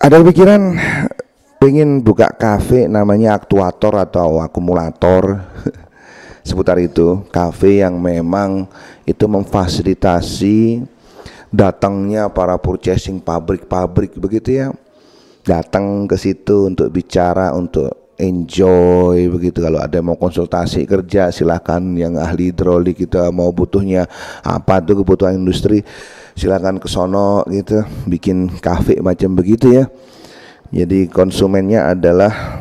Ada pikiran pengen buka kafe namanya aktuator atau akumulator seputar itu, kafe yang memang itu memfasilitasi datangnya para purchasing pabrik-pabrik begitu ya, datang ke situ untuk bicara, untuk enjoy begitu. Kalau ada yang mau konsultasi kerja silakan, yang ahli hidrolik kita mau butuhnya apa tuh kebutuhan industri silakan ke sono gitu, bikin kafe macam begitu ya. Jadi konsumennya adalah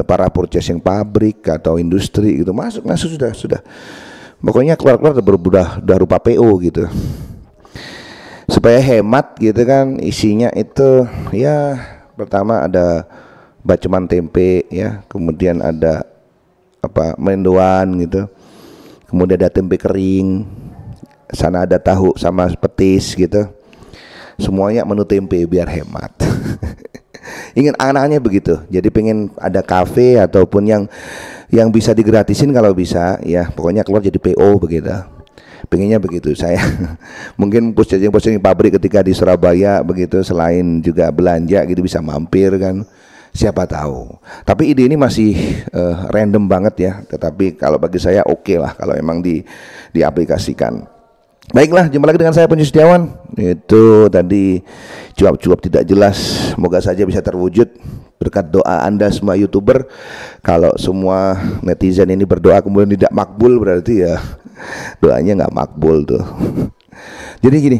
para purchasing pabrik atau industri gitu, masuk sudah pokoknya keluar udah rupa PO gitu, supaya hemat gitu kan. Isinya itu ya pertama ada baceman tempe ya, kemudian ada apa mendoan gitu, kemudian ada tempe kering, sana ada tahu sama petis gitu, semuanya menu tempe biar hemat. Ingin anaknya begitu, jadi pengen ada kafe ataupun yang bisa digratisin kalau bisa ya, pokoknya keluar jadi PO begitu, pengennya begitu saya. Mungkin posting pabrik ketika di Surabaya begitu, selain juga belanja gitu bisa mampir kan, siapa tahu. Tapi ide ini masih random banget ya, tetapi kalau bagi saya oke lah kalau emang diaplikasikan. Baiklah, jumpa lagi dengan saya Punji Setiawan. Itu tadi cuap-cuap tidak jelas, semoga saja bisa terwujud berkat doa Anda semua YouTuber. Kalau semua netizen ini berdoa kemudian tidak makbul, berarti ya doanya nggak makbul tuh. Jadi gini,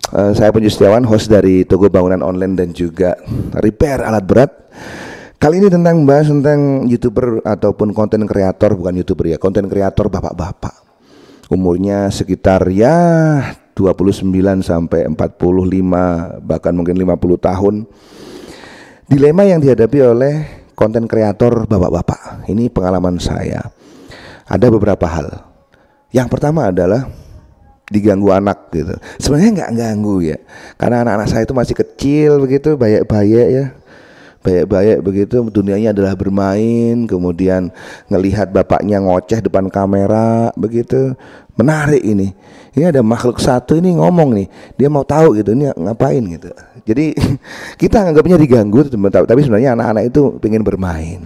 saya Punji Setiawan, host dari Toko Bangunan Online dan juga repair alat berat. Kali ini bahas tentang YouTuber ataupun konten kreator, bukan YouTuber ya, konten kreator bapak-bapak. Umurnya sekitar ya 29 sampai 45 bahkan mungkin 50 tahun. Dilema yang dihadapi oleh konten kreator bapak-bapak. Ini pengalaman saya. Ada beberapa hal. Yang pertama adalah diganggu anak gitu. Sebenarnya nggak ganggu ya, karena anak-anak saya itu masih kecil begitu, bayek-bayek ya. Bayek-bayek begitu, dunianya adalah bermain, kemudian ngelihat bapaknya ngoceh depan kamera begitu, menarik ini. Ini ada makhluk satu ini ngomong nih, dia mau tahu gitu, ini ngapain gitu. Jadi kita anggapnya diganggu, tapi sebenarnya anak-anak itu pengen bermain.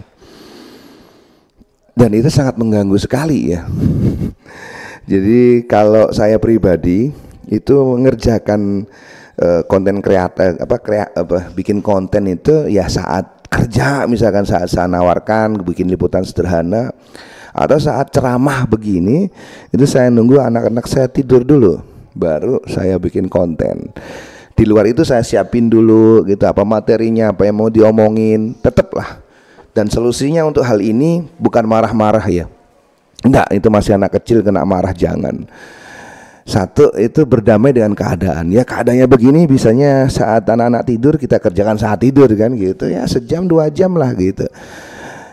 Dan itu sangat mengganggu sekali ya. Jadi kalau saya pribadi itu mengerjakan konten kreator bikin konten itu ya saat kerja, misalkan saat saya nawarkan bikin liputan sederhana, atau saat ceramah begini itu saya nunggu anak-anak saya tidur dulu baru saya bikin konten. Di luar itu saya siapin dulu gitu, apa materinya, apa yang mau diomongin, tetaplah. Dan solusinya untuk hal ini bukan marah-marah ya, enggak, itu masih anak kecil kena marah, jangan. Satu itu berdamai dengan keadaan. Ya keadaannya begini, bisanya saat anak-anak tidur kita kerjakan saat tidur kan gitu ya, sejam 2 jam lah gitu.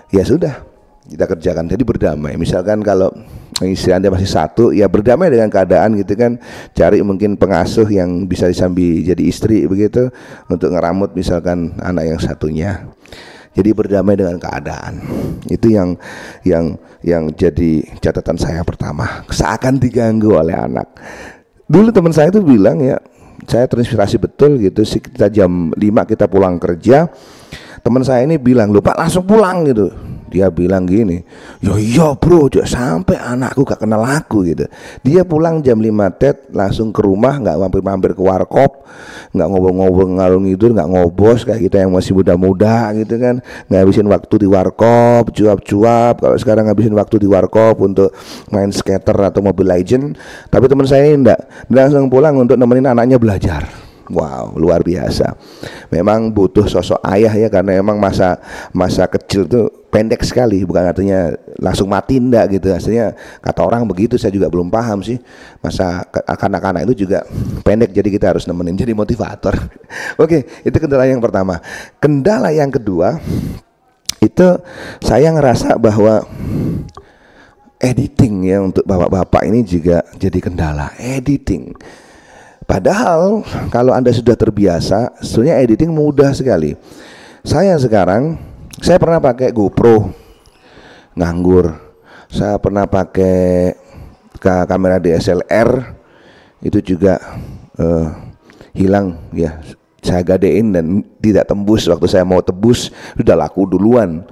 Ya sudah kita kerjakan, jadi berdamai. Misalkan kalau istri Anda masih satu, ya berdamai dengan keadaan gitu kan. Cari mungkin pengasuh yang bisa disambi jadi istri begitu, untuk ngeramut misalkan anak yang satunya. Jadi berdamai dengan keadaan. Itu yang jadi catatan saya pertama. Seakan diganggu oleh anak. Dulu teman saya itu bilang ya, saya terinspirasi betul gitu. Kita jam 5 kita pulang kerja. Teman saya ini bilang, "Loh Pak, langsung pulang gitu." Dia bilang gini, "Ya iya bro, jangan sampai anakku gak kenal aku gitu." Dia pulang jam 5 langsung ke rumah, gak mampir-mampir ke warkop, gak ngobrol-ngobrol ngalung tidur, gak ngobos kayak kita yang masih muda-muda gitu kan. Ngabisin waktu di warkop, cuap-cuap. Kalau sekarang ngabisin waktu di warkop untuk main skater atau Mobile Legend. Tapi teman saya ini enggak, dia langsung pulang untuk nemenin anaknya belajar. Wow, luar biasa. Memang butuh sosok ayah ya, karena memang masa kecil tuh pendek sekali, bukan artinya langsung mati enggak gitu. Hasilnya kata orang begitu, saya juga belum paham sih. Masa anak-anak itu juga pendek, jadi kita harus nemenin, jadi motivator. Oke, itu kendala yang pertama. Kendala yang kedua itu saya ngerasa bahwa editing ya, untuk bapak-bapak ini juga jadi kendala, editing. Padahal kalau Anda sudah terbiasa, sebenarnya editing mudah sekali. Saya pernah pakai GoPro nganggur. Saya pernah pakai kamera DSLR, itu juga hilang ya, saya gadein dan tidak tembus. Waktu saya mau tebus sudah laku duluan.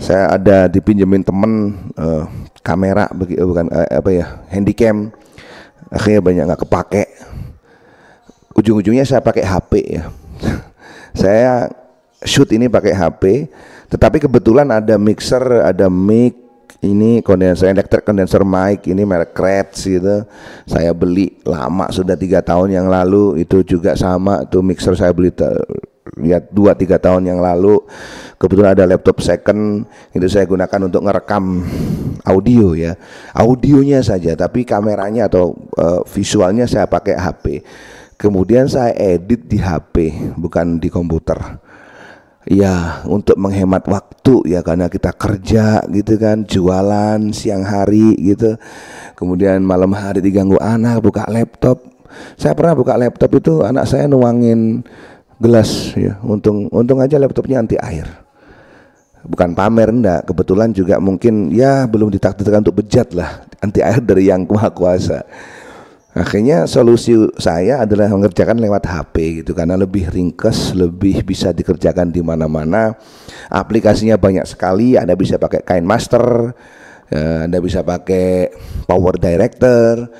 Saya ada dipinjemin temen kamera bukan handycam, akhirnya banyak nggak kepake. Ujung-ujungnya saya pakai HP ya. Saya shoot ini pakai HP, tetapi kebetulan ada mixer, ada mic, ini kondenser elektrik, kondenser mic, ini merek Kretz gitu. Saya beli lama, sudah 3 tahun yang lalu. Itu juga sama tuh mixer saya beli lihat 2-3 tahun yang lalu. Kebetulan ada laptop second, itu saya gunakan untuk ngerekam audio ya, audionya saja, tapi kameranya atau visualnya saya pakai HP. Kemudian saya edit di HP, bukan di komputer. Ya, untuk menghemat waktu ya, karena kita kerja gitu kan, jualan siang hari gitu. Kemudian malam hari diganggu anak, buka laptop. Saya pernah buka laptop itu anak saya nuangin gelas ya. Untung aja laptopnya anti air. Bukan pamer enggak, kebetulan juga mungkin ya belum ditakdirkan untuk bejat lah, anti air dari Yang Maha Kuasa. Akhirnya solusi saya adalah mengerjakan lewat HP gitu, karena lebih ringkes, lebih bisa dikerjakan di mana-mana. Aplikasinya banyak sekali, Anda bisa pakai KineMaster, Anda bisa pakai Power Director.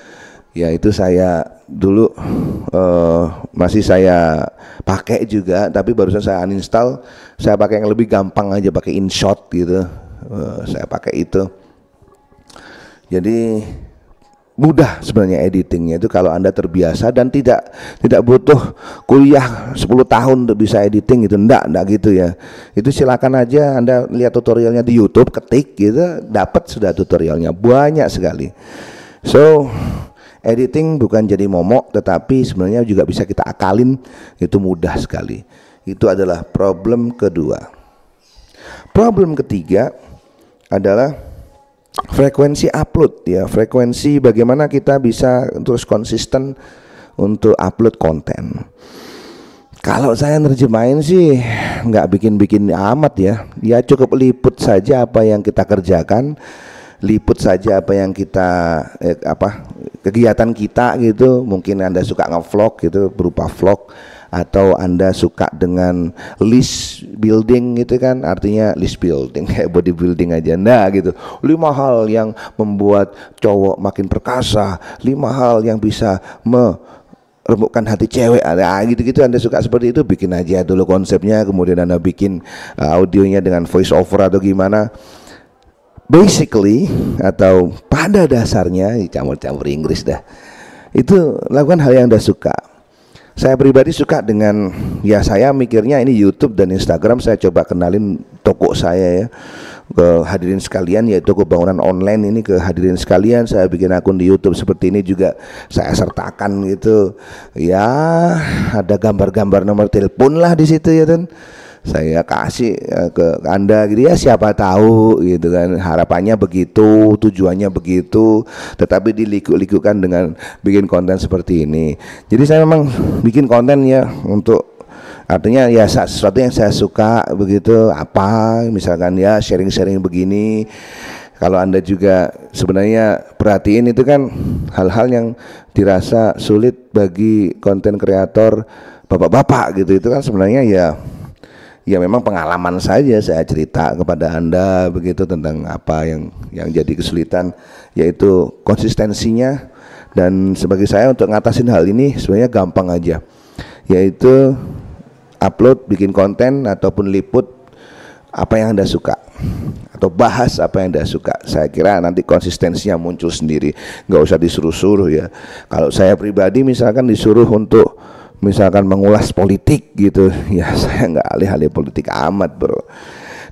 Ya itu saya dulu masih saya pakai juga, tapi barusan saya uninstall. Saya pakai yang lebih gampang aja, pakai InShot gitu. Saya pakai itu. Jadi mudah sebenarnya editingnya itu kalau Anda terbiasa dan tidak butuh kuliah 10 tahun untuk bisa editing gitu, enggak gitu ya. Itu silakan aja Anda lihat tutorialnya di YouTube, ketik gitu, dapat sudah tutorialnya banyak sekali. So editing bukan jadi momok, tetapi sebenarnya juga bisa kita akalin, itu mudah sekali. Itu adalah problem kedua. Problem ketiga adalah frekuensi upload ya, frekuensi bagaimana kita bisa terus konsisten untuk upload konten. Kalau saya nerjemahin sih nggak bikin-bikin amat ya, ya cukup liput saja apa yang kita kerjakan, liput saja apa yang kita kegiatan kita gitu. Mungkin Anda suka nge-vlog gitu, berupa vlog, atau Anda suka dengan list building gitu kan, artinya list building kayak bodybuilding aja, nah gitu. 5 hal yang membuat cowok makin perkasa, 5 hal yang bisa meremukkan hati cewek, nah gitu-gitu. Anda suka seperti itu, bikin aja dulu konsepnya, kemudian Anda bikin audionya dengan voice over atau gimana. Basically atau pada dasarnya, campur-campur Inggris dah, itu lakukan hal yang Anda suka. Saya pribadi suka dengan, ya saya mikirnya ini YouTube dan Instagram saya coba kenalin toko saya ya ke hadirin sekalian, yaitu toko bangunan online ini ke hadirin sekalian. Saya bikin akun di YouTube seperti ini juga saya sertakan gitu. Ya ada gambar-gambar nomor telepon lah di situ ya kan. Saya kasih ke Anda gitu ya, siapa tahu gitu kan, harapannya begitu, tujuannya begitu, tetapi diliku-likukan dengan bikin konten seperti ini. Jadi saya memang bikin konten ya untuk, artinya ya sesuatu yang saya suka begitu, apa misalkan ya sharing-sharing begini. Kalau Anda juga sebenarnya perhatiin itu kan hal-hal yang dirasa sulit bagi konten kreator bapak-bapak gitu, itu kan sebenarnya ya memang pengalaman saja saya cerita kepada Anda begitu tentang apa yang jadi kesulitan, yaitu konsistensinya. Dan sebagai saya untuk ngatasin hal ini sebenarnya gampang aja, yaitu upload, bikin konten ataupun liput apa yang Anda suka atau bahas apa yang Anda suka. Saya kira nanti konsistensinya muncul sendiri, nggak usah disuruh-suruh ya. Kalau saya pribadi misalkan disuruh untuk misalkan mengulas politik gitu, ya saya nggak alih-alih politik amat bro.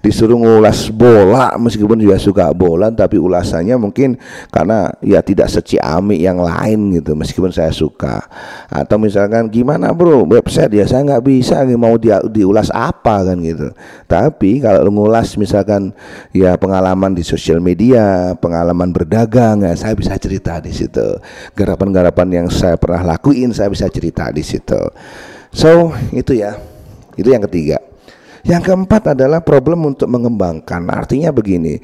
Disuruh ngulas bola, meskipun juga suka bola, tapi ulasannya mungkin karena ya tidak seciamik yang lain gitu, meskipun saya suka. Atau misalkan gimana bro website, ya saya nggak bisa, mau diulas apa kan gitu. Tapi kalau ngulas misalkan ya pengalaman di sosial media, pengalaman berdagang, ya saya bisa cerita di situ. Garapan-garapan yang saya pernah lakuin saya bisa cerita di situ. So itu ya, itu yang ketiga. Yang keempat adalah problem untuk mengembangkan. Artinya begini,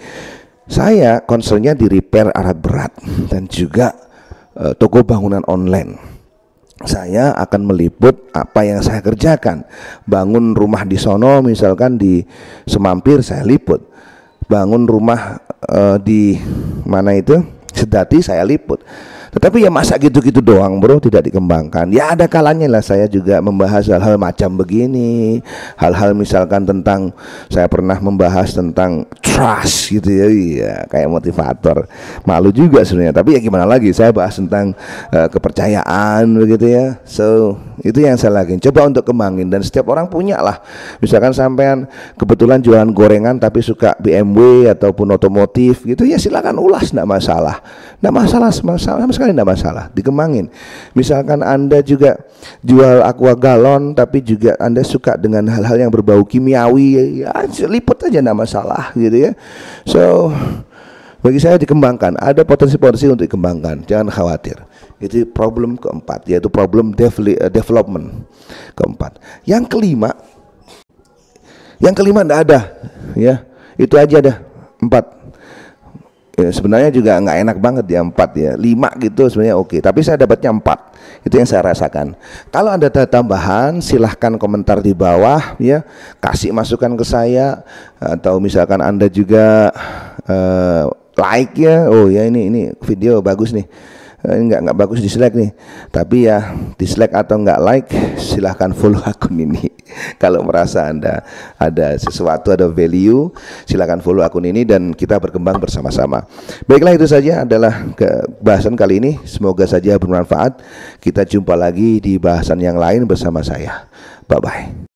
saya concernnya di repair alat berat dan juga toko bangunan online. saya akan meliput apa yang saya kerjakan. Bangun rumah di sono misalkan di Semampir, saya liput. Bangun rumah di mana itu, Sedati, saya liput. Tetapi ya masa gitu-gitu doang bro, tidak dikembangkan. Ya ada kalanya lah saya juga membahas hal-hal macam begini. Hal-hal misalkan tentang, saya pernah membahas tentang trust gitu ya, iya, kayak motivator. Malu juga sebenarnya, tapi ya gimana lagi, saya bahas tentang kepercayaan begitu ya. So itu yang saya lagi coba untuk kembangin, dan setiap orang punya lah. Misalkan sampean kebetulan jualan gorengan tapi suka BMW ataupun otomotif gitu, ya silakan ulas, enggak masalah. Enggak masalah, sama sekali enggak masalah, dikembangin. Misalkan Anda juga jual aqua galon tapi juga Anda suka dengan hal-hal yang berbau kimiawi, ya liput aja enggak masalah gitu ya. So bagi saya dikembangkan, ada potensi-potensi untuk dikembangkan, jangan khawatir. Itu problem keempat, yaitu problem development keempat. Yang kelima enggak ada, ya itu aja dah, 4. Ya, sebenarnya juga nggak enak banget ya 4 ya, 5 gitu sebenarnya oke, tapi saya dapatnya 4. Itu yang saya rasakan. Kalau Anda ada tambahan, silahkan komentar di bawah ya, kasih masukan ke saya, atau misalkan Anda juga like ya, oh ya ini video bagus nih, ini nggak bagus dislike nih, tapi ya dislike atau nggak like, silahkan follow akun ini. Kalau merasa Anda ada sesuatu, ada value, silahkan follow akun ini dan kita berkembang bersama-sama. Baiklah, itu saja adalah bahasan kali ini, semoga saja bermanfaat. Kita jumpa lagi di bahasan yang lain bersama saya. Bye bye.